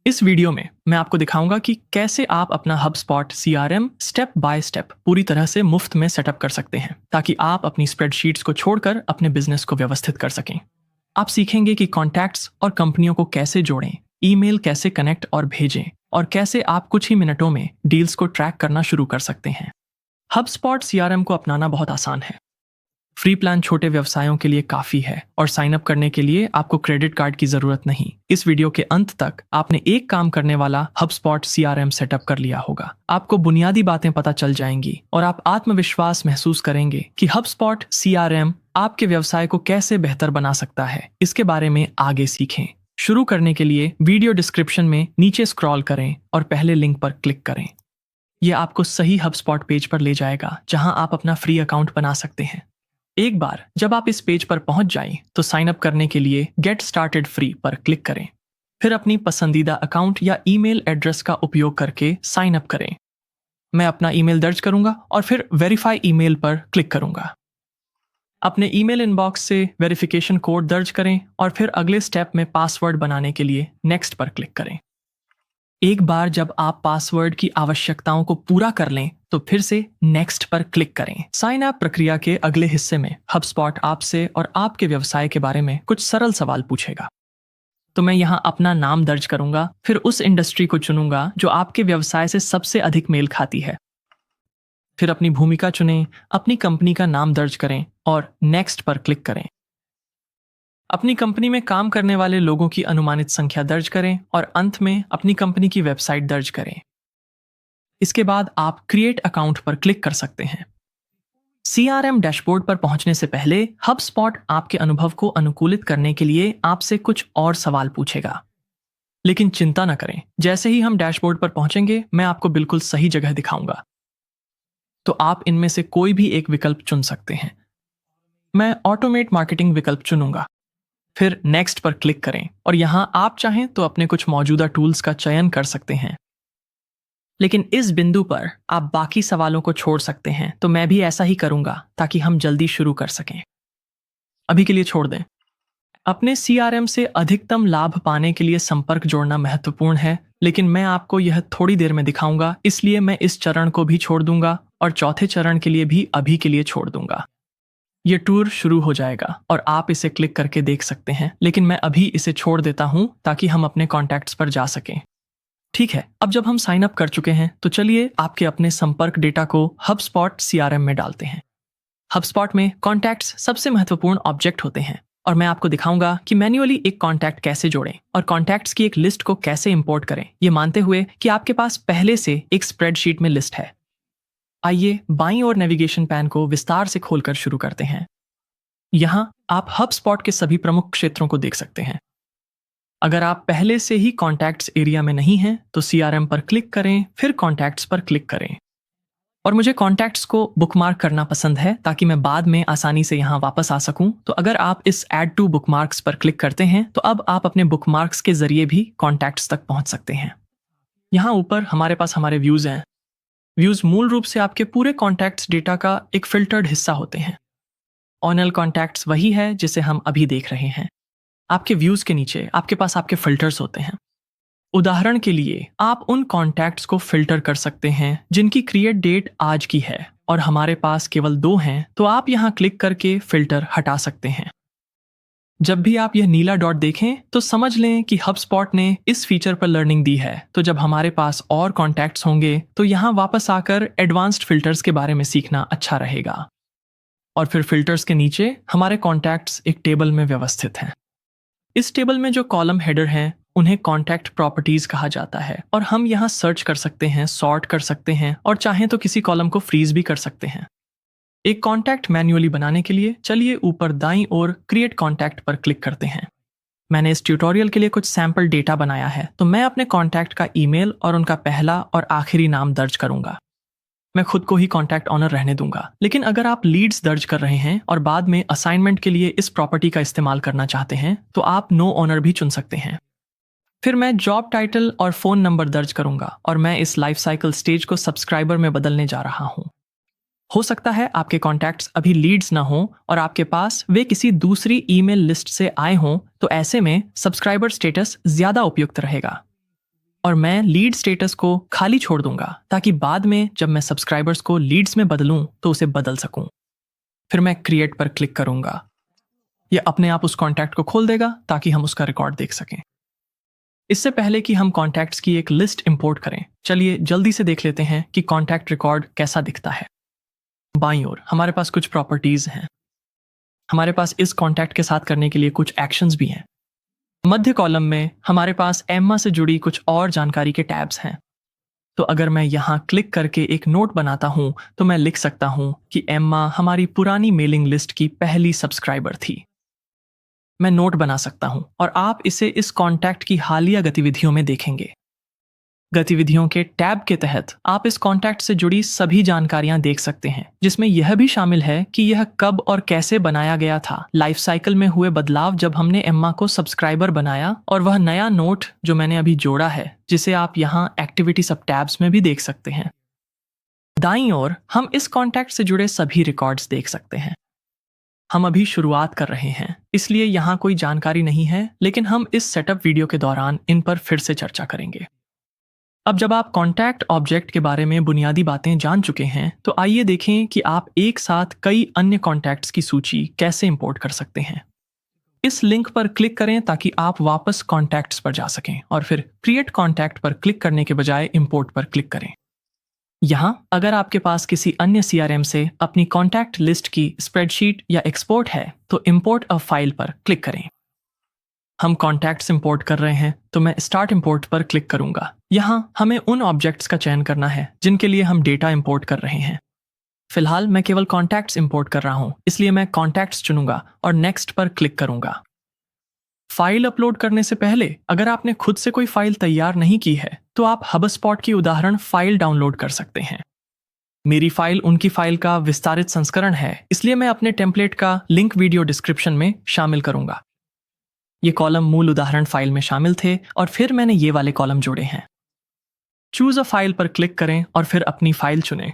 इस वीडियो में मैं आपको दिखाऊंगा कि कैसे आप अपना HubSpot CRM step by step पूरी तरह से मुफ्त में सेटअप कर सकते हैं ताकि आप अपनी स्प्रेडशीट्स को छोड़कर अपने बिजनेस को व्यवस्थित कर सकें। आप सीखेंगे कि कॉन्टैक्ट्स और कंपनियों को कैसे जोड़ें, ईमेल कैसे कनेक्ट और भेजें, और कैसे आप कुछ ही मिनटों में डील्स को ट्रैक करना शुरू कर सकते हैं। HubSpot CRM को अपनाना बहुत आसान है। फ्री प्लान छोटे व्यवसायों के लिए काफी है और साइन अप करने के लिए आपको क्रेडिट कार्ड की जरूरत नहीं। इस वीडियो के अंत तक आपने एक काम करने वाला HubSpot CRM सेटअप कर लिया होगा। आपको बुनियादी बातें पता चल जाएंगी और आप आत्मविश्वास महसूस करेंगे कि HubSpot CRM आपके व्यवसाय को कैसे बेहतर बना सकता है। इसके बारे में आगे सीखें। शुरू करने के लिए वीडियो डिस्क्रिप्शन में नीचे स्क्रॉल करें और पहले लिंक पर क्लिक करें। यह आपको सही HubSpot पेज पर ले जाएगा जहां आप अपना फ्री अकाउंट बना सकते हैं। एक बार जब आप इस पेज पर पहुंच जाएं तो साइन अप करने के लिए गेट स्टार्टेड फ्री पर क्लिक करें। फिर अपनी पसंदीदा अकाउंट या ईमेल एड्रेस का उपयोग करके साइन अप करें। मैं अपना ईमेल दर्ज करूंगा और फिर वेरीफाई ईमेल पर क्लिक करूंगा। अपने ईमेल इनबॉक्स से वेरिफिकेशन कोड दर्ज करें और फिर अगले स्टेप में पासवर्ड बनाने के लिए नेक्स्ट पर क्लिक करें। एक बार जब आप पासवर्ड की आवश्यकताओं को पूरा कर लें तो फिर से नेक्स्ट पर क्लिक करें। साइन अप प्रक्रिया के अगले हिस्से में HubSpot आपसे और आपके व्यवसाय के बारे में कुछ सरल सवाल पूछेगा। तो मैं यहाँ अपना नाम दर्ज करूंगा, फिर उस इंडस्ट्री को चुनूंगा जो आपके व्यवसाय से सबसे अधिक मेल खाती है। फिर अपनी भूमिका चुनें, अपनी कंपनी का नाम दर्ज करें और नेक्स्ट पर क्लिक करें। अपनी कंपनी में काम करने वाले लोगों की अनुमानित संख्या दर्ज करें और अंत में अपनी कंपनी की वेबसाइट दर्ज करें। इसके बाद आप क्रिएट अकाउंट पर क्लिक कर सकते हैं। CRM डैशबोर्ड पर पहुंचने से पहले HubSpot आपके अनुभव को अनुकूलित करने के लिए आपसे कुछ और सवाल पूछेगा। लेकिन चिंता न करें, जैसे ही हम डैशबोर्ड पर पहुंचेंगे मैं आपको बिल्कुल सही जगह दिखाऊंगा। तो आप इनमें से कोई भी एक विकल्प चुन सकते हैं। मैं ऑटोमेट मार्केटिंग विकल्प चुनूंगा। फिर नेक्स्ट पर क्लिक करें और यहां आप चाहें तो अपने कुछ मौजूदा टूल्स का चयन कर सकते हैं। लेकिन इस बिंदु पर आप बाकी सवालों को छोड़ सकते हैं, तो मैं भी ऐसा ही करूंगा ताकि हम जल्दी शुरू कर सकें। अभी के लिए छोड़ दें। अपने CRM से अधिकतम लाभ पाने के लिए संपर्क जोड़ना महत्वपूर्ण है, लेकिन मैं आपको यह थोड़ी देर में दिखाऊंगा, इसलिए मैं इस चरण को भी छोड़ दूंगा और चौथे चरण के लिए भी अभी के लिए छोड़ दूंगा। ये टूर शुरू हो जाएगा और आप इसे क्लिक करके देख सकते हैं, लेकिन मैं अभी इसे छोड़ देता हूं ताकि हम अपने कॉन्टैक्ट्स पर जा सकें। ठीक है, अब जब हम साइन अप कर चुके हैं तो चलिए आपके अपने संपर्क डेटा को HubSpot CRM में डालते हैं। HubSpot में कॉन्टैक्ट्स सबसे महत्वपूर्ण ऑब्जेक्ट होते हैं और मैं आपको दिखाऊंगा कि मैन्युअली एक कॉन्टैक्ट कैसे जोड़ें और कॉन्टैक्ट्स की एक लिस्ट को कैसे इंपोर्ट करें, ये मानते हुए कि आपके पास पहले से एक स्प्रेडशीट में लिस्ट है। आइए बाईं ओर नेविगेशन पैन को विस्तार से खोलकर शुरू करते हैं। यहां आप HubSpot के सभी प्रमुख क्षेत्रों को देख सकते हैं। अगर आप पहले से ही कॉन्टैक्ट्स एरिया में नहीं हैं तो CRM पर क्लिक करें, फिर कॉन्टैक्ट्स पर क्लिक करें। और मुझे कॉन्टैक्ट्स को बुकमार्क करना पसंद है ताकि मैं बाद में आसानी से यहां वापस आ सकूं। तो अगर आप इस ऐड टू बुकमार्क्स पर क्लिक करते हैं तो अब आप अपने बुकमार्क्स के जरिए भी कॉन्टैक्ट्स तक पहुंच सकते हैं। यहां ऊपर हमारे पास हमारे व्यूज हैं। व्यूज मूल रूप से आपके पूरे कॉन्टैक्ट्स डेटा का एक फिल्टर्ड हिस्सा होते हैं। ऑनल कॉन्टैक्ट्स वही है जिसे हम अभी देख रहे हैं। आपके व्यूज के नीचे आपके पास आपके फिल्टर्स होते हैं। उदाहरण के लिए आप उन कॉन्टैक्ट्स को फिल्टर कर सकते हैं जिनकी क्रिएट डेट आज की है और हमारे पास केवल 2 हैं, तो आप यहां क्लिक करके फिल्टर हटा सकते हैं। जब भी आप यह नीला डॉट देखें तो समझ लें कि HubSpot ने इस फीचर पर लर्निंग दी है। तो जब हमारे पास और कॉन्टैक्ट्स होंगे तो यहां वापस आकर एडवांस्ड फिल्टर्स के बारे में सीखना अच्छा रहेगा। और फिर फिल्टर्स के नीचे हमारे कॉन्टैक्ट्स एक टेबल में व्यवस्थित हैं। इस टेबल में जो कॉलम हेडर हैं उन्हें कॉन्टैक्ट प्रॉपर्टीज कहा जाता है और हम यहाँ सर्च कर सकते हैं, सॉर्ट कर सकते हैं और चाहें तो किसी कॉलम को फ्रीज भी कर सकते हैं। एक कॉन्टैक्ट मैन्युअली बनाने के लिए चलिए ऊपर दाईं ओर क्रिएट कॉन्टैक्ट पर क्लिक करते हैं। मैंने इस ट्यूटोरियल के लिए कुछ सैंपल डेटा बनाया है, तो मैं अपने कॉन्टैक्ट का ईमेल और उनका पहला और आखिरी नाम दर्ज करूंगा। मैं खुद को ही कॉन्टैक्ट ऑनर रहने दूंगा, लेकिन अगर आप लीड्स दर्ज कर रहे हैं और बाद में असाइनमेंट के लिए इस प्रॉपर्टी का इस्तेमाल करना चाहते हैं तो आप नो ऑनर भी चुन सकते हैं। फिर मैं जॉब टाइटल और फोन नंबर दर्ज करूंगा और मैं इस लाइफ साइकिल स्टेज को सब्सक्राइबर में बदलने जा रहा हूं। हो सकता है आपके कॉन्टैक्ट्स अभी लीड्स ना हो और आपके पास वे किसी दूसरी ईमेल लिस्ट से आए हों, तो ऐसे में सब्सक्राइबर स्टेटस ज्यादा उपयुक्त रहेगा। और मैं लीड स्टेटस को खाली छोड़ दूंगा ताकि बाद में जब मैं सब्सक्राइबर्स को लीड्स में बदलूं तो उसे बदल सकूं। फिर मैं क्रिएट पर क्लिक करूंगा। यह अपने आप उस कॉन्टैक्ट को खोल देगा ताकि हम उसका रिकॉर्ड देख सकें। इससे पहले कि हम कॉन्टैक्ट्स की एक लिस्ट इंपोर्ट करें, चलिए जल्दी से देख लेते हैं कि कॉन्टैक्ट रिकॉर्ड कैसा दिखता है। बाईं ओर हमारे पास कुछ प्रॉपर्टीज हैं। हमारे पास इस कॉन्टैक्ट के साथ करने के लिए कुछ एक्शंस भी हैं। मध्य कॉलम में हमारे पास एम्मा से जुड़ी कुछ और जानकारी के टैब्स हैं। तो अगर मैं यहाँ क्लिक करके एक नोट बनाता हूँ तो मैं लिख सकता हूँ कि एम्मा हमारी पुरानी मेलिंग लिस्ट की पहली सब्सक्राइबर थी। मैं नोट बना सकता हूँ और आप इसे इस कॉन्टैक्ट की हालिया गतिविधियों में देखेंगे। गतिविधियों के टैब के तहत आप इस कॉन्टैक्ट से जुड़ी सभी जानकारियां देख सकते हैं, जिसमें यह भी शामिल है कि यह कब और कैसे बनाया गया था, लाइफ साइकिल में हुए बदलाव जब हमने एम्मा को सब्सक्राइबर बनाया, और वह नया नोट जो मैंने अभी जोड़ा है, जिसे आप यहाँ एक्टिविटी सब टैब्स में भी देख सकते हैं। दाईं ओर हम इस कॉन्टैक्ट से जुड़े सभी रिकॉर्ड्स देख सकते हैं। हम अभी शुरुआत कर रहे हैं, इसलिए यहाँ कोई जानकारी नहीं है, लेकिन हम इस सेटअप वीडियो के दौरान इन पर फिर से चर्चा करेंगे। अब जब आप कॉन्टैक्ट ऑब्जेक्ट के बारे में बुनियादी बातें जान चुके हैं, तो आइए देखें कि आप एक साथ कई अन्य कॉन्टैक्ट्स की सूची कैसे इंपोर्ट कर सकते हैं। इस लिंक पर क्लिक करें ताकि आप वापस कॉन्टैक्ट्स पर जा सकें और फिर क्रिएट कॉन्टैक्ट पर क्लिक करने के बजाय इंपोर्ट पर क्लिक करें। यहाँ अगर आपके पास किसी अन्य CRM से अपनी कॉन्टैक्ट लिस्ट की स्प्रेडशीट या एक्सपोर्ट है तो इंपोर्ट अ फाइल पर क्लिक करें। हम कॉन्टैक्ट्स इंपोर्ट कर रहे हैं तो मैं स्टार्ट इंपोर्ट पर क्लिक करूंगा। यहाँ हमें उन ऑब्जेक्ट्स का चयन करना है जिनके लिए हम डेटा इंपोर्ट कर रहे हैं। फिलहाल मैं केवल कॉन्टैक्ट्स इंपोर्ट कर रहा हूँ, इसलिए मैं कॉन्टैक्ट्स चुनूंगा और नेक्स्ट पर क्लिक करूंगा। फाइल अपलोड करने से पहले अगर आपने खुद से कोई फाइल तैयार नहीं की है तो आप हबस्पॉट की उदाहरण फाइल डाउनलोड कर सकते हैं। मेरी फाइल उनकी फाइल का विस्तारित संस्करण है, इसलिए मैं अपने टेम्पलेट का लिंक वीडियो डिस्क्रिप्शन में शामिल करूंगा। ये कॉलम मूल उदाहरण फाइल में शामिल थे और फिर मैंने ये वाले कॉलम जोड़े हैं। चूज अ फाइल पर क्लिक करें और फिर अपनी फाइल चुनें।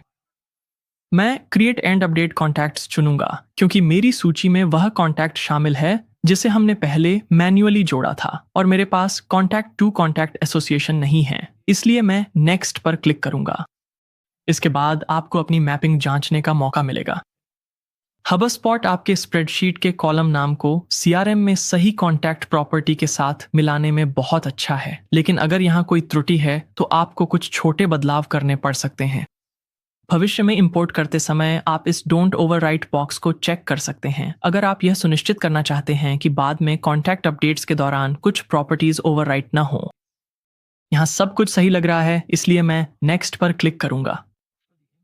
मैं क्रिएट एंड अपडेट कॉन्टैक्ट्स चुनूंगा क्योंकि मेरी सूची में वह कॉन्टैक्ट शामिल है जिसे हमने पहले मैन्युअली जोड़ा था और मेरे पास कॉन्टैक्ट टू कॉन्टैक्ट एसोसिएशन नहीं है, इसलिए मैं नेक्स्ट पर क्लिक करूंगा। इसके बाद आपको अपनी मैपिंग जांचने का मौका मिलेगा। हबस्पॉट आपके स्प्रेडशीट के कॉलम नाम को CRM में सही कॉन्टैक्ट प्रॉपर्टी के साथ मिलाने में बहुत अच्छा है, लेकिन अगर यहाँ कोई त्रुटि है तो आपको कुछ छोटे बदलाव करने पड़ सकते हैं। भविष्य में इंपोर्ट करते समय आप इस डोंट ओवरराइट बॉक्स को चेक कर सकते हैं अगर आप यह सुनिश्चित करना चाहते हैं कि बाद में कॉन्टैक्ट अपडेट्स के दौरान कुछ प्रॉपर्टीज ओवरराइट न हो। यहाँ सब कुछ सही लग रहा है, इसलिए मैं नेक्स्ट पर क्लिक करूंगा।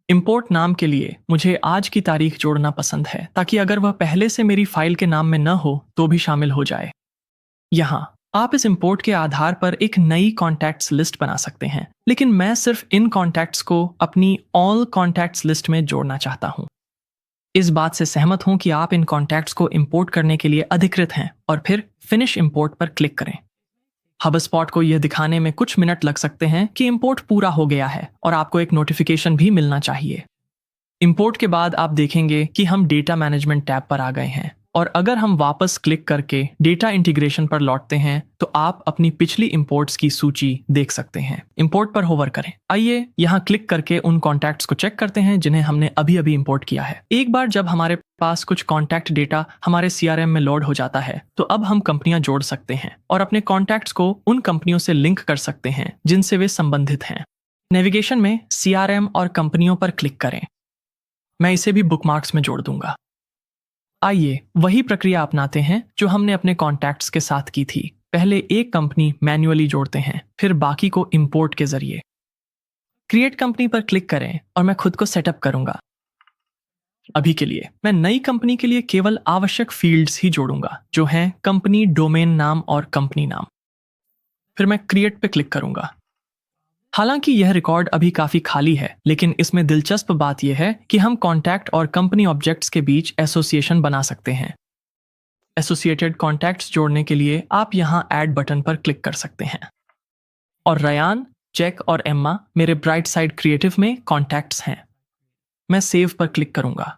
इंपोर्ट नाम के लिए मुझे आज की तारीख जोड़ना पसंद है ताकि अगर वह पहले से मेरी फाइल के नाम में न हो तो भी शामिल हो जाए। यहाँ आप इस इंपोर्ट के आधार पर एक नई कॉन्टैक्ट्स लिस्ट बना सकते हैं, लेकिन मैं सिर्फ इन कॉन्टैक्ट्स को अपनी ऑल कॉन्टैक्ट्स लिस्ट में जोड़ना चाहता हूँ। इस बात से सहमत हूं कि आप इन कॉन्टैक्ट्स को इंपोर्ट करने के लिए अधिकृत हैं और फिर फिनिश इंपोर्ट पर क्लिक करें। हबस्पॉट को यह दिखाने में कुछ मिनट लग सकते हैं कि इंपोर्ट पूरा हो गया है और आपको एक नोटिफिकेशन भी मिलना चाहिए। इंपोर्ट के बाद आप देखेंगे कि हम डेटा मैनेजमेंट टैब पर आ गए हैं और अगर हम वापस क्लिक करके डेटा इंटीग्रेशन पर लौटते हैं तो आप अपनी पिछली इंपोर्ट्स की सूची देख सकते हैं। इंपोर्ट पर होवर करें। आइए यहाँ क्लिक करके उन कॉन्टैक्ट्स को चेक करते हैं जिन्हें हमने अभी अभी इंपोर्ट किया है। एक बार जब हमारे पास कुछ कॉन्टैक्ट डेटा हमारे CRM में लोड हो जाता है तो अब हम कंपनियां जोड़ सकते हैं और अपने कॉन्टैक्ट्स को उन कंपनियों से लिंक कर सकते हैं जिनसे वे संबंधित हैं। नेविगेशन में CRM और कंपनियों पर क्लिक करें। मैं इसे भी बुकमार्क्स में जोड़ दूंगा। आइए वही प्रक्रिया अपनाते हैं जो हमने अपने कॉन्टैक्ट्स के साथ की थी। पहले एक कंपनी मैन्युअली जोड़ते हैं, फिर बाकी को इंपोर्ट के जरिए। क्रिएट कंपनी पर क्लिक करें और मैं खुद को सेटअप करूंगा। अभी के लिए मैं नई कंपनी के लिए केवल आवश्यक फील्ड्स ही जोड़ूंगा जो हैं कंपनी, डोमेन नाम और कंपनी नाम। फिर मैं क्रिएट पे क्लिक करूंगा। हालांकि यह रिकॉर्ड अभी काफी खाली है, लेकिन इसमें दिलचस्प बात यह है कि हम कॉन्टैक्ट और कंपनी ऑब्जेक्ट्स के बीच एसोसिएशन बना सकते हैं। एसोसिएटेड कॉन्टैक्ट्स जोड़ने के लिए आप यहाँ ऐड बटन पर क्लिक कर सकते हैं और रयान, जैक और एम्मा मेरे ब्राइट साइड क्रिएटिव में कॉन्टैक्ट्स हैं। मैं सेव पर क्लिक करूंगा।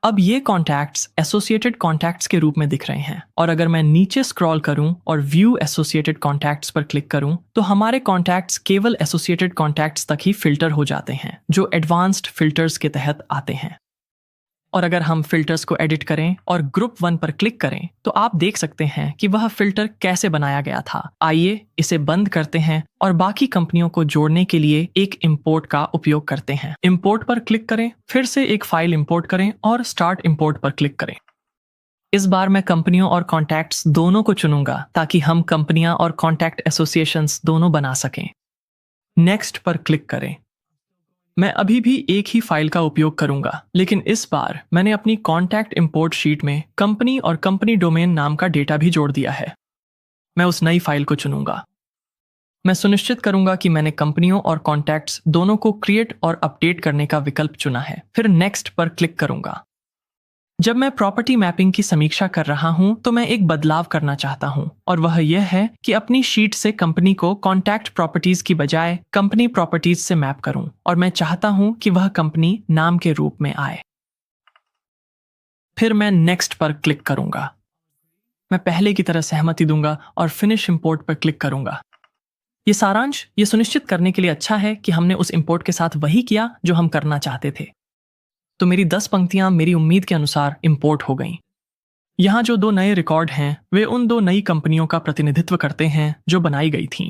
अब ये कॉन्टैक्ट्स एसोसिएटेड कॉन्टैक्ट्स के रूप में दिख रहे हैं, और अगर मैं नीचे स्क्रॉल करूं और व्यू एसोसिएटेड कॉन्टैक्ट्स पर क्लिक करूं तो हमारे कॉन्टैक्ट्स केवल एसोसिएटेड कॉन्टैक्ट्स तक ही फिल्टर हो जाते हैं, जो एडवांस्ड फिल्टर्स के तहत आते हैं। और अगर हम फिल्टर्स को एडिट करें और ग्रुप 1 पर क्लिक करें तो आप देख सकते हैं कि वह फिल्टर कैसे बनाया गया था। आइए इसे बंद करते हैं और बाकी कंपनियों को जोड़ने के लिए एक इंपोर्ट का उपयोग करते हैं। इंपोर्ट पर क्लिक करें, फिर से एक फाइल इंपोर्ट करें और स्टार्ट इंपोर्ट पर क्लिक करें। इस बार मैं कंपनियों और कॉन्टैक्ट्स दोनों को चुनूंगा ताकि हम कंपनियां और कॉन्टैक्ट एसोसिएशंस दोनों बना सकें। नेक्स्ट पर क्लिक करें। मैं अभी भी एक ही फाइल का उपयोग करूंगा, लेकिन इस बार मैंने अपनी कॉन्टैक्ट इंपोर्ट शीट में कंपनी और कंपनी डोमेन नाम का डेटा भी जोड़ दिया है। मैं उस नई फाइल को चुनूंगा। मैं सुनिश्चित करूंगा कि मैंने कंपनियों और कॉन्टैक्ट्स दोनों को क्रिएट और अपडेट करने का विकल्प चुना है। फिर नेक्स्ट पर क्लिक करूंगा। जब मैं प्रॉपर्टी मैपिंग की समीक्षा कर रहा हूं तो मैं एक बदलाव करना चाहता हूं, और वह यह है कि अपनी शीट से कंपनी को कॉन्टैक्ट प्रॉपर्टीज की बजाय कंपनी प्रॉपर्टीज से मैप करूं, और मैं चाहता हूं कि वह कंपनी नाम के रूप में आए। फिर मैं नेक्स्ट पर क्लिक करूंगा। मैं पहले की तरह सहमति दूंगा और फिनिश इंपोर्ट पर क्लिक करूंगा। ये सारांश ये सुनिश्चित करने के लिए अच्छा है कि हमने उस इंपोर्ट के साथ वही किया जो हम करना चाहते थे। तो मेरी 10 पंक्तियां मेरी उम्मीद के अनुसार इंपोर्ट हो गईं। यहाँ जो 2 नए रिकॉर्ड हैं वे उन 2 नई कंपनियों का प्रतिनिधित्व करते हैं जो बनाई गई थीं।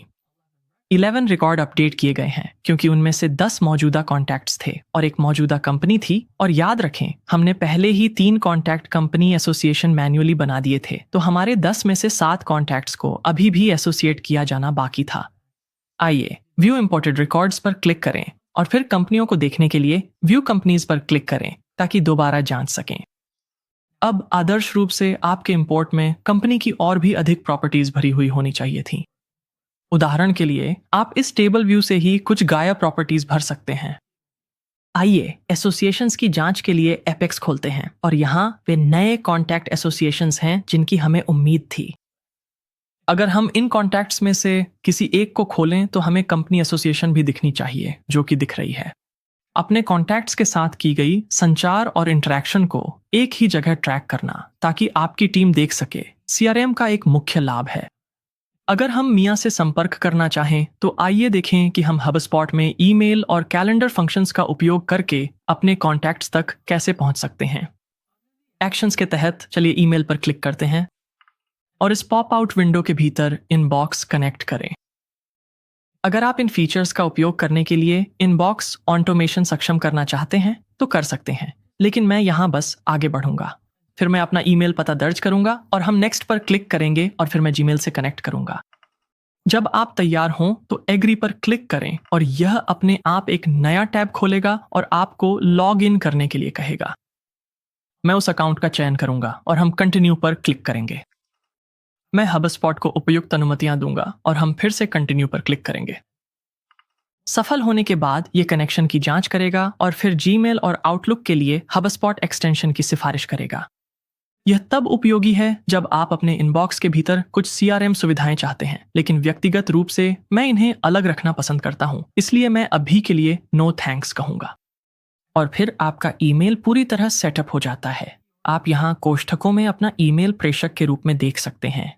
11 रिकॉर्ड अपडेट किए गए हैं क्योंकि उनमें से 10 मौजूदा कॉन्टैक्ट्स थे और एक मौजूदा कंपनी थी। और याद रखें, हमने पहले ही 3 कॉन्टैक्ट कंपनी एसोसिएशन मैन्युअली बना दिए थे, तो हमारे 10 में से 7 कॉन्टैक्ट्स को अभी भी एसोसिएट किया जाना बाकी था। आइए व्यू इंपोर्टेड रिकॉर्ड्स पर क्लिक करें और फिर कंपनियों को देखने के लिए व्यू कंपनीज पर क्लिक करें ताकि दोबारा जांच सकें। अब आदर्श रूप से आपके इंपोर्ट में कंपनी की और भी अधिक प्रॉपर्टीज भरी हुई होनी चाहिए थी। उदाहरण के लिए आप इस टेबल व्यू से ही कुछ गायब प्रॉपर्टीज भर सकते हैं। आइए एसोसिएशंस की जांच के लिए एपेक्स खोलते हैं, और यहाँ वे नए कॉन्टैक्ट एसोसिएशंस हैं जिनकी हमें उम्मीद थी। अगर हम इन कॉन्टैक्ट्स में से किसी एक को खोलें तो हमें कंपनी एसोसिएशन भी दिखनी चाहिए, जो कि दिख रही है। अपने कॉन्टैक्ट्स के साथ की गई संचार और इंटरैक्शन को एक ही जगह ट्रैक करना ताकि आपकी टीम देख सके, सीआरएम का एक मुख्य लाभ है। अगर हम मिया से संपर्क करना चाहें तो आइए देखें कि हम हबस्पॉट में ईमेल और कैलेंडर फंक्शंस का उपयोग करके अपने कॉन्टैक्ट्स तक कैसे पहुंच सकते हैं। एक्शंस के तहत चलिए ईमेल पर क्लिक करते हैं और इस पॉप आउट विंडो के भीतर इनबॉक्स कनेक्ट करें। अगर आप इन फीचर्स का उपयोग करने के लिए इनबॉक्स ऑटोमेशन सक्षम करना चाहते हैं तो कर सकते हैं, लेकिन मैं यहाँ बस आगे बढ़ूंगा। फिर मैं अपना ईमेल पता दर्ज करूंगा और हम नेक्स्ट पर क्लिक करेंगे और फिर मैं जीमेल से कनेक्ट करूंगा। जब आप तैयार हों तो एग्री पर क्लिक करें और यह अपने आप एक नया टैब खोलेगा और आपको लॉग इन करने के लिए कहेगा। मैं उस अकाउंट का चयन करूंगा और हम कंटिन्यू पर क्लिक करेंगे। मैं हबस्पॉट को उपयुक्त अनुमतियां दूंगा और हम फिर से कंटिन्यू पर क्लिक करेंगे। सफल होने के बाद यह कनेक्शन की जांच करेगा और फिर जीमेल और आउटलुक के लिए हबस्पॉट एक्सटेंशन की सिफारिश करेगा। यह तब उपयोगी है जब आप अपने इनबॉक्स के भीतर कुछ सीआरएम सुविधाएं चाहते हैं, लेकिन व्यक्तिगत रूप से मैं इन्हें अलग रखना पसंद करता हूं, इसलिए मैं अभी के लिए नो थैंक्स कहूंगा। और फिर आपका ईमेल पूरी तरह सेटअप हो जाता है। आप यहां कोष्ठकों में अपना ईमेल प्रेषक के रूप में देख सकते हैं।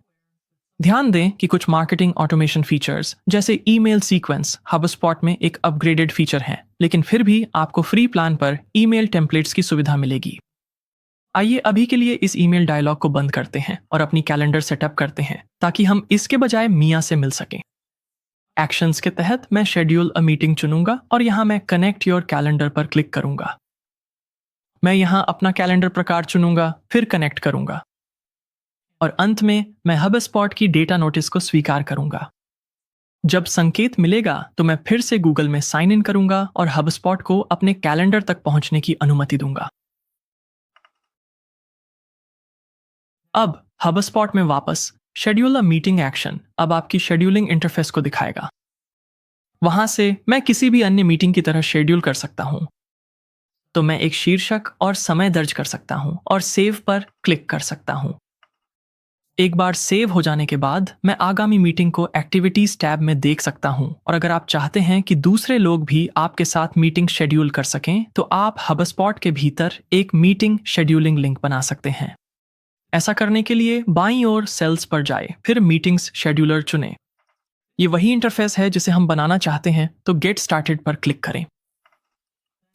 ध्यान दें कि कुछ मार्केटिंग ऑटोमेशन फीचर्स जैसे ईमेल सीक्वेंस हबस्पॉट में एक अपग्रेडेड फीचर हैं, लेकिन फिर भी आपको फ्री प्लान पर ईमेल टेम्पलेट्स की सुविधा मिलेगी। आइए अभी के लिए इस ईमेल डायलॉग को बंद करते हैं और अपनी कैलेंडर सेटअप करते हैं ताकि हम इसके बजाय मिया से मिल सकें। एक्शंस के तहत मैं शेड्यूल अ मीटिंग चुनूंगा और यहां मैं कनेक्ट योर कैलेंडर पर क्लिक करूंगा। मैं यहां अपना कैलेंडर प्रकार चुनूंगा, फिर कनेक्ट करूंगा और अंत में मैं हबस्पॉट की डेटा नोटिस को स्वीकार करूंगा। जब संकेत मिलेगा तो मैं फिर से गूगल में साइन इन करूंगा और हबस्पॉट को अपने कैलेंडर तक पहुंचने की अनुमति दूंगा। अब हबस्पॉट में वापस शेड्यूल अ मीटिंग एक्शन अब आपकी शेड्यूलिंग इंटरफेस को दिखाएगा। वहां से मैं किसी भी अन्य मीटिंग की तरह शेड्यूल कर सकता हूं। तो मैं एक शीर्षक और समय दर्ज कर सकता हूं और सेव पर क्लिक कर सकता हूं। एक बार सेव हो जाने के बाद मैं आगामी मीटिंग को एक्टिविटीज टैब में देख सकता हूं, और अगर आप चाहते हैं कि दूसरे लोग भी आपके साथ मीटिंग शेड्यूल कर सकें तो आप हबस्पॉट के भीतर एक मीटिंग शेड्यूलिंग लिंक बना सकते हैं। ऐसा करने के लिए बाईं ओर सेल्स पर जाए, फिर मीटिंग्स शेड्यूलर चुनें। ये वही इंटरफेस है जिसे हम बनाना चाहते हैं, तो गेट स्टार्टेड पर क्लिक करें।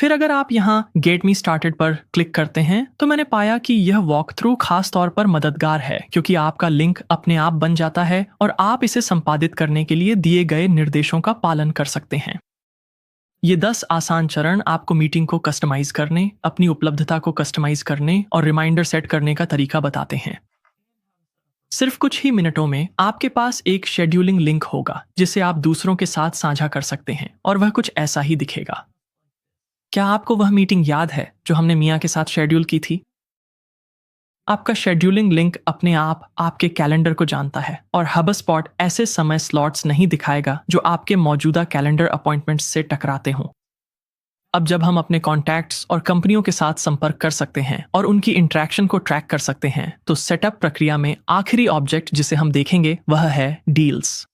फिर अगर आप यहाँ गेट मी स्टार्टेड पर क्लिक करते हैं तो मैंने पाया कि यह वॉक थ्रू खास तौर पर मददगार है, क्योंकि आपका लिंक अपने आप बन जाता है और आप इसे संपादित करने के लिए दिए गए निर्देशों का पालन कर सकते हैं। ये 10 आसान चरण आपको मीटिंग को कस्टमाइज करने, अपनी उपलब्धता को कस्टमाइज करने और रिमाइंडर सेट करने का तरीका बताते हैं। सिर्फ कुछ ही मिनटों में आपके पास एक शेड्यूलिंग लिंक होगा जिसे आप दूसरों के साथ साझा कर सकते हैं, और वह कुछ ऐसा ही दिखेगा। क्या आपको वह मीटिंग याद है जो हमने मिया के साथ शेड्यूल की थी? आपका शेड्यूलिंग लिंक अपने आप आपके कैलेंडर को जानता है, और हबस्पॉट ऐसे समय स्लॉट्स नहीं दिखाएगा जो आपके मौजूदा कैलेंडर अपॉइंटमेंट्स से टकराते हों। अब जब हम अपने कॉन्टैक्ट्स और कंपनियों के साथ संपर्क कर सकते हैं और उनकी इंटरेक्शन को ट्रैक कर सकते हैं, तो सेटअप प्रक्रिया में आखिरी ऑब्जेक्ट जिसे हम देखेंगे वह है डील्स।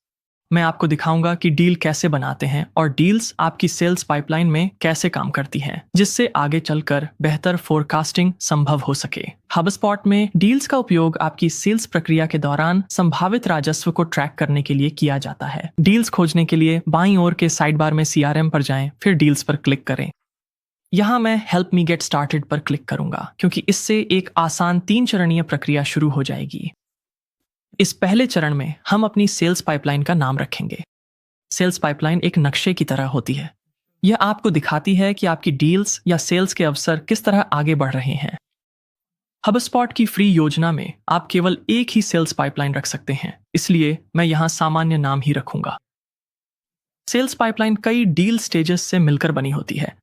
मैं आपको दिखाऊंगा कि डील कैसे बनाते हैं और डील्स आपकी सेल्स पाइपलाइन में कैसे काम करती हैं, जिससे आगे चलकर बेहतर फोरकास्टिंग संभव हो सके। हबस्पॉट में डील्स का उपयोग आपकी सेल्स प्रक्रिया के दौरान संभावित राजस्व को ट्रैक करने के लिए किया जाता है। डील्स खोजने के लिए बाईं ओर के साइड बार में CRM पर जाएं, फिर डील्स पर क्लिक करें। यहाँ मैं हेल्प मी गेट स्टार्टेड पर क्लिक करूंगा, क्योंकि इससे एक आसान 3 चरणीय प्रक्रिया शुरू हो जाएगी। इस पहले चरण में हम अपनी सेल्स पाइपलाइन का नाम रखेंगे। सेल्स पाइपलाइन एक नक्शे की तरह होती है। यह आपको दिखाती है कि आपकी डील्स या सेल्स के अवसर किस तरह आगे बढ़ रहे हैं। हबस्पॉट की फ्री योजना में आप केवल एक ही सेल्स पाइपलाइन रख सकते हैं, इसलिए मैं यहाँ सामान्य नाम ही रखूंगा। सेल्स पाइपलाइन कई डील स्टेजेस से मिलकर बनी होती है।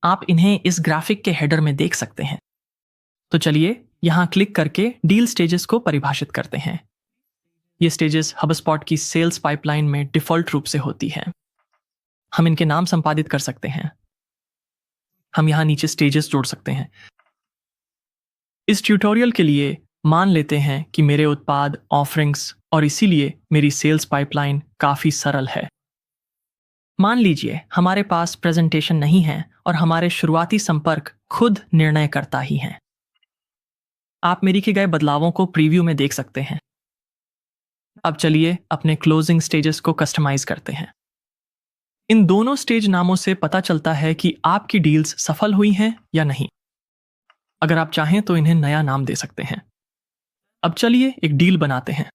आप इन्हें इस ग्राफिक के हेडर में देख सकते हैं। तो चलिए यहाँ क्लिक करके डील स्टेजेस को परिभाषित करते हैं। ये स्टेजेस हबस्पॉट की सेल्स पाइपलाइन में डिफॉल्ट रूप से होती हैं। हम इनके नाम संपादित कर सकते हैं। हम यहाँ नीचे स्टेजेस जोड़ सकते हैं। इस ट्यूटोरियल के लिए मान लेते हैं कि मेरे उत्पाद, ऑफरिंग्स और इसीलिए मेरी सेल्स पाइपलाइन काफ़ी सरल है। मान लीजिए हमारे पास प्रेजेंटेशन नहीं है और हमारे शुरुआती संपर्क खुद निर्णयकर्ता ही हैं। आप मेरी किए गए बदलावों को प्रीव्यू में देख सकते हैं। अब चलिए अपने क्लोजिंग स्टेजेस को कस्टमाइज करते हैं। इन दोनों स्टेज नामों से पता चलता है कि आपकी डील्स सफल हुई हैं या नहीं। अगर आप चाहें तो इन्हें नया नाम दे सकते हैं। अब चलिए एक डील बनाते हैं।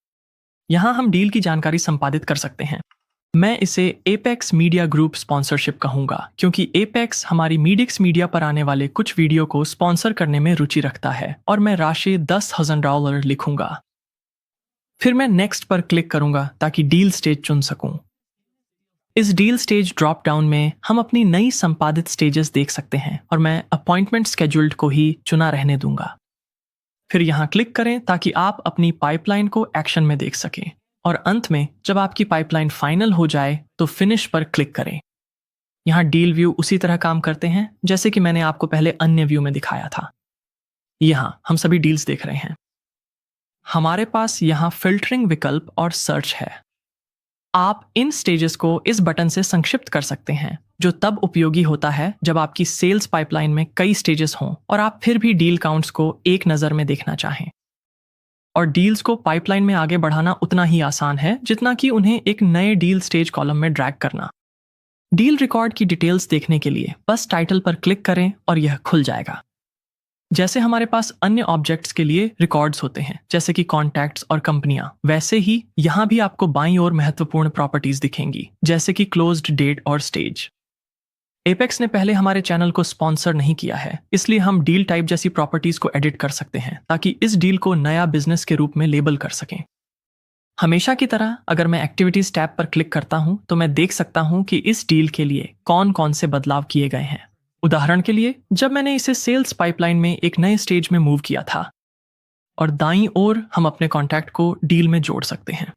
यहाँ हम डील की जानकारी संपादित कर सकते हैं। मैं इसे एपेक्स मीडिया ग्रुप स्पॉन्सरशिप कहूंगा, क्योंकि एपेक्स हमारी मीडिक्स मीडिया पर आने वाले कुछ वीडियो को स्पॉन्सर करने में रुचि रखता है, और मैं राशि $10,000 लिखूंगा। फिर मैं नेक्स्ट पर क्लिक करूंगा ताकि डील स्टेज चुन सकूं। इस डील स्टेज ड्रॉप डाउन में हम अपनी नई संपादित स्टेजेस देख सकते हैं, और मैं अपॉइंटमेंट स्केड्यूल्ड को ही चुना रहने दूंगा। फिर यहाँ क्लिक करें ताकि आप अपनी पाइपलाइन को एक्शन में देख सकें, और अंत में जब आपकी पाइपलाइन फाइनल हो जाए तो फिनिश पर क्लिक करें। यहाँ डील व्यू उसी तरह काम करते हैं जैसे कि मैंने आपको पहले अन्य व्यू में दिखाया था। यहाँ हम सभी डील्स देख रहे हैं। हमारे पास यहाँ फिल्टरिंग विकल्प और सर्च है। आप इन स्टेजेस को इस बटन से संक्षिप्त कर सकते हैं, जो तब उपयोगी होता है जब आपकी सेल्स पाइपलाइन में कई स्टेजेस हों और आप फिर भी डील काउंट्स को एक नज़र में देखना चाहें। और डील्स को पाइपलाइन में आगे बढ़ाना उतना ही आसान है जितना कि उन्हें एक नए डील स्टेज कॉलम में ड्रैग करना। डील रिकॉर्ड की डिटेल्स देखने के लिए बस टाइटल पर क्लिक करें और यह खुल जाएगा। जैसे हमारे पास अन्य ऑब्जेक्ट्स के लिए रिकॉर्ड्स होते हैं, जैसे कि कॉन्टैक्ट्स और कंपनियां, वैसे ही यहाँ भी आपको बाईं ओर महत्वपूर्ण प्रॉपर्टीज दिखेंगी, जैसे कि क्लोज्ड डेट और स्टेज। एपेक्स ने पहले हमारे चैनल को स्पॉन्सर नहीं किया है, इसलिए हम डील टाइप जैसी प्रॉपर्टीज को एडिट कर सकते हैं ताकि इस डील को नया बिजनेस के रूप में लेबल कर सकें। हमेशा की तरह अगर मैं एक्टिविटीज टैब पर क्लिक करता हूं तो मैं देख सकता हूं कि इस डील के लिए कौन कौन से बदलाव किए गए हैं। उदाहरण के लिए, जब मैंने इसे सेल्स पाइपलाइन में एक नए स्टेज में मूव किया था, और दाईं ओर हम अपने कॉन्टैक्ट को डील में जोड़ सकते हैं।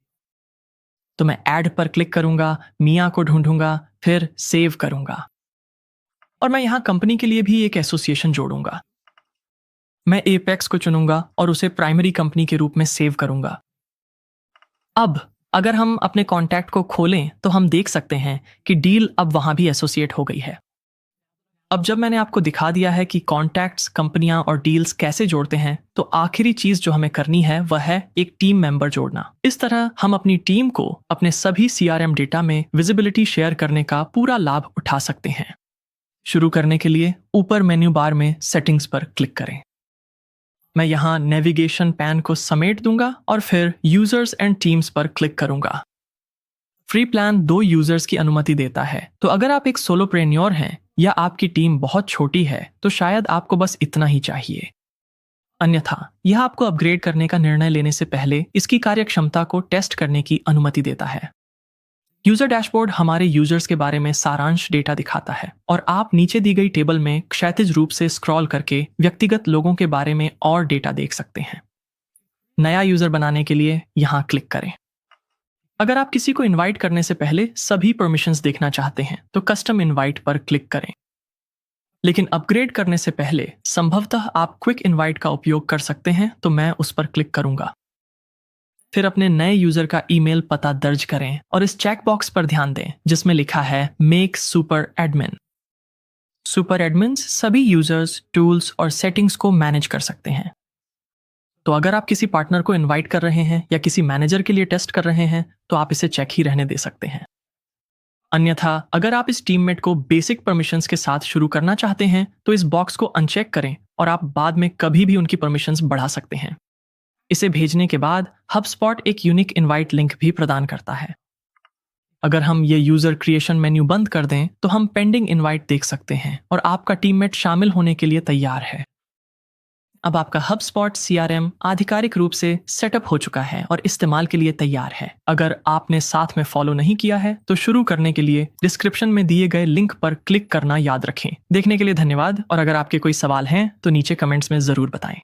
तो मैं ऐड पर क्लिक करूंगा, मिया को ढूंढूंगा, फिर सेव करूंगा, और मैं यहाँ कंपनी के लिए भी एक एसोसिएशन जोड़ूंगा। मैं एपेक्स को चुनूंगा और उसे प्राइमरी कंपनी के रूप में सेव करूंगा। अब अगर हम अपने कॉन्टैक्ट को खोलें तो हम देख सकते हैं कि डील अब वहां भी एसोसिएट हो गई है। अब जब मैंने आपको दिखा दिया है कि कॉन्टैक्ट्स, कंपनियां और डील्स कैसे जोड़ते हैं, तो आखिरी चीज जो हमें करनी है वह है एक टीम मेंबर जोड़ना। इस तरह हम अपनी टीम को अपने सभी सीआरएम डेटा में विजिबिलिटी शेयर करने का पूरा लाभ उठा सकते हैं। शुरू करने के लिए ऊपर मेन्यू बार में सेटिंग्स पर क्लिक करें। मैं यहाँ नेविगेशन पैन को समेट दूंगा और फिर यूजर्स एंड टीम्स पर क्लिक करूंगा। फ्री प्लान 2 यूजर्स की अनुमति देता है, तो अगर आप एक सोलोप्रेन्योर हैं या आपकी टीम बहुत छोटी है तो शायद आपको बस इतना ही चाहिए। अन्यथा यह आपको अपग्रेड करने का निर्णय लेने से पहले इसकी कार्यक्षमता को टेस्ट करने की अनुमति देता है। यूजर डैशबोर्ड हमारे यूजर्स के बारे में सारांश डेटा दिखाता है और आप नीचे दी गई टेबल में क्षैतिज रूप से स्क्रॉल करके व्यक्तिगत लोगों के बारे में और डेटा देख सकते हैं। नया यूजर बनाने के लिए यहां क्लिक करें। अगर आप किसी को इनवाइट करने से पहले सभी परमिशंस देखना चाहते हैं तो कस्टम इनवाइट पर क्लिक करें। लेकिन अपग्रेड करने से पहले संभवतः आप क्विक इनवाइट का उपयोग कर सकते हैं, तो मैं उस पर क्लिक करूंगा। फिर अपने नए यूजर का ईमेल पता दर्ज करें और इस चेकबॉक्स पर ध्यान दें जिसमें लिखा है make super admin. Super admins सभी यूजर्स, टूल्स और सेटिंग्स को मैनेज कर सकते हैं। तो अगर आप किसी पार्टनर को इनवाइट कर रहे हैं या किसी मैनेजर के लिए टेस्ट कर रहे हैं तो आप इसे चेक ही रहने दे सकते हैं। अन्यथा अगर आप इस टीममेट को बेसिक परमिशंस के साथ शुरू करना चाहते हैं तो इस बॉक्स को अनचेक करें और आप बाद में कभी भी उनकी परमिशंस बढ़ा सकते हैं। इसे भेजने के बाद HubSpot एक यूनिक इनवाइट लिंक भी प्रदान करता है। अगर हम ये यूजर क्रिएशन मेन्यू बंद कर दें तो हम पेंडिंग इनवाइट देख सकते हैं और आपका टीममेट शामिल होने के लिए तैयार है। अब आपका HubSpot CRM आधिकारिक रूप से सेटअप हो चुका है और इस्तेमाल के लिए तैयार है। अगर आपने साथ में फॉलो नहीं किया है तो शुरू करने के लिए डिस्क्रिप्शन में दिए गए लिंक पर क्लिक करना याद रखें। देखने के लिए धन्यवाद और अगर आपके कोई सवाल हैं तो नीचे कमेंट्स में ज़रूर बताएं।